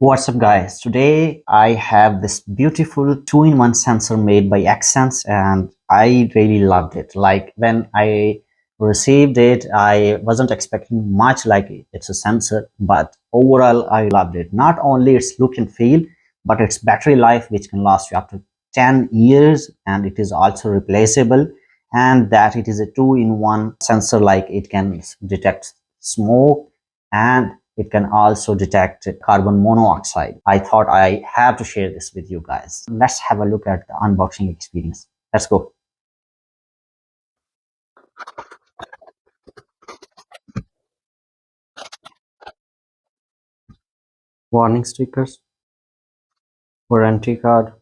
What's up guys, today I have this beautiful 2-in-1 sensor made by X-Sense and I really loved it. Like when I received it, I wasn't expecting much, like it's a sensor, but overall I loved it. Not only its look and feel, but its battery life, which can last you up to 10 years, and it is also replaceable, and that it is a 2-in-1 sensor. Like it can detect smoke and it can also detect carbon monoxide. I thought I have to share this with you guys. Let's have a look at the unboxing experience. Let's go. Warning stickers, warranty card,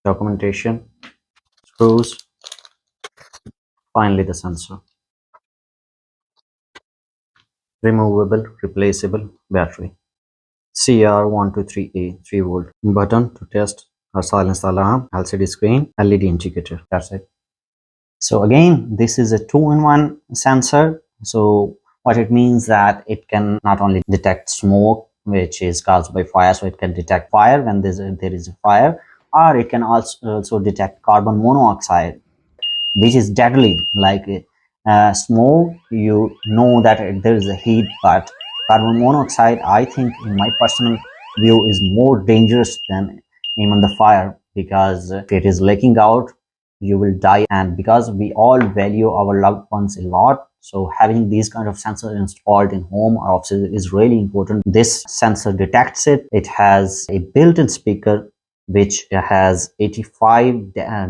documentation, screws, finally the sensor. Removable, replaceable battery. CR123A 3V button to test or silence the alarm, LCD screen, LED indicator. That's it. So again, this is a 2-in-1 sensor. So what it means that it can not only detect smoke, which is caused by fire, so it can detect fire when there is a fire, or it can also detect carbon monoxide, which is deadly. Like smoke, you know that there is a heat, but carbon monoxide, I think in my personal view, is more dangerous than even the fire, because if it is leaking out, you will die. And because we all value our loved ones a lot, so having these kind of sensors installed in home or offices is really important. This sensor detects it. It has a built-in speaker which has 85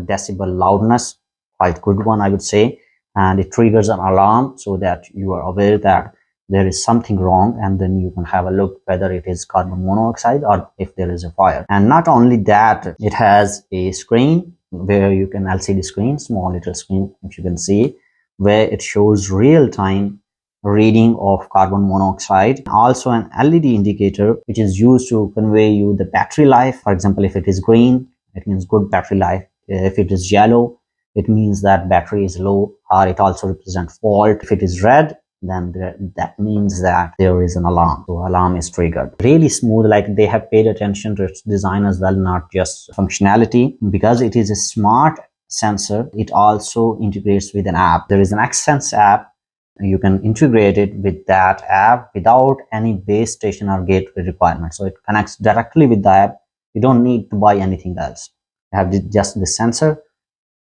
decibel loudness, quite good one I would say, and it triggers an alarm so that you are aware that there is something wrong, and then you can have a look whether it is carbon monoxide or if there is a fire. And not only that, it has a screen where you can, LCD screen, small little screen, if you can see, where it shows real-time reading of carbon monoxide. Also an LED indicator which is used to convey you the battery life. For example, if it is green, it means good battery life. If it is yellow, it means that battery is low, or it also represents fault. If it is red, then that means that there is an alarm, so alarm is triggered. Really smooth, like they have paid attention to its design as well, not just functionality. Because it is a smart sensor, it also integrates with an app. There is an X-Sense app. You can integrate it with that app without any base station or gateway requirement. So it connects directly with the app. You don't need to buy anything else. You have just the sensor,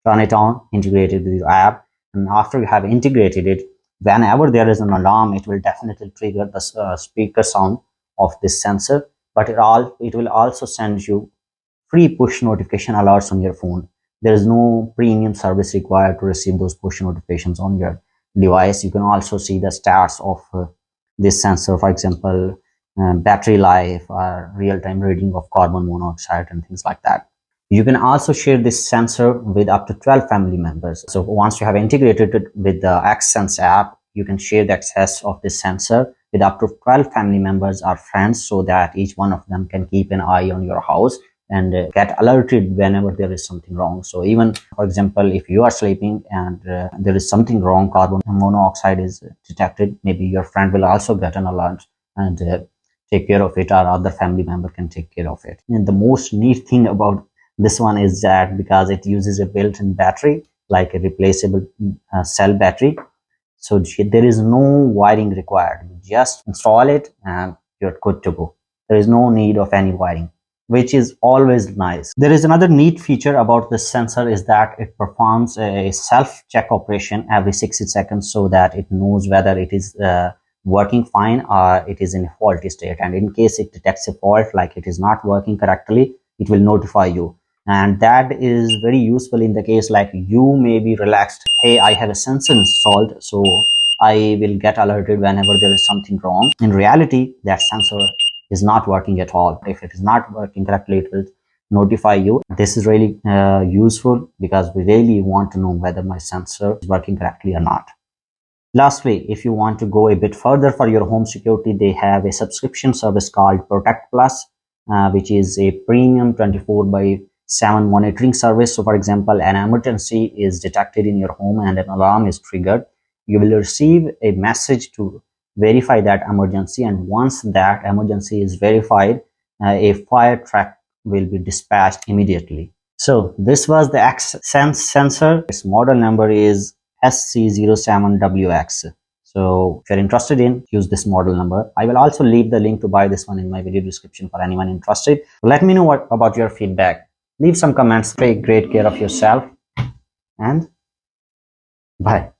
turn it on, integrate it with your app, and after you have integrated it, whenever there is an alarm, it will definitely trigger the speaker sound of this sensor. But it will also send you free push notification alerts on your phone. There is no premium service required to receive those push notifications on your device. You can also see the stats of this sensor, for example, battery life or real-time reading of carbon monoxide and things like that. You can also share this sensor with up to 12 family members. So once you have integrated it with the X-Sense app, you can share the access of this sensor with up to 12 family members or friends, so that each one of them can keep an eye on your house and get alerted whenever there is something wrong. So even, for example, if you are sleeping and there is something wrong, carbon monoxide is detected, maybe your friend will also get an alert and take care of it, or other family member can take care of it. And the most neat thing about this one is that because it uses a built-in battery, like a replaceable cell battery, so there is no wiring required. You just install it and you're good to go. There is no need of any wiring, which is always nice. There is another neat feature about this sensor, is that it performs a self-check operation every 60 seconds, so that it knows whether it is working fine or it is in a faulty state. And in case it detects a fault, like it is not working correctly, it will notify you. And that is very useful in the case like you may be relaxed, hey, I have a sensor installed, so I will get alerted whenever there is something wrong. In reality, that sensor is not working at all. If it is not working correctly, it will notify you. This is really useful, because we really want to know whether my sensor is working correctly or not. Lastly, if you want to go a bit further for your home security, they have a subscription service called Protect Plus, which is a premium 24/7 monitoring service. So for example, an emergency is detected in your home and an alarm is triggered, you will receive a message to verify that emergency. And once that emergency is verified, a fire truck will be dispatched immediately. So this was the X-Sense sensor. Its model number is SC07-WX. So if you're interested in, use this model number. I will also leave the link to buy this one in my video description for anyone interested. Let me know what about your feedback. Leave some comments. Take great care of yourself, and bye.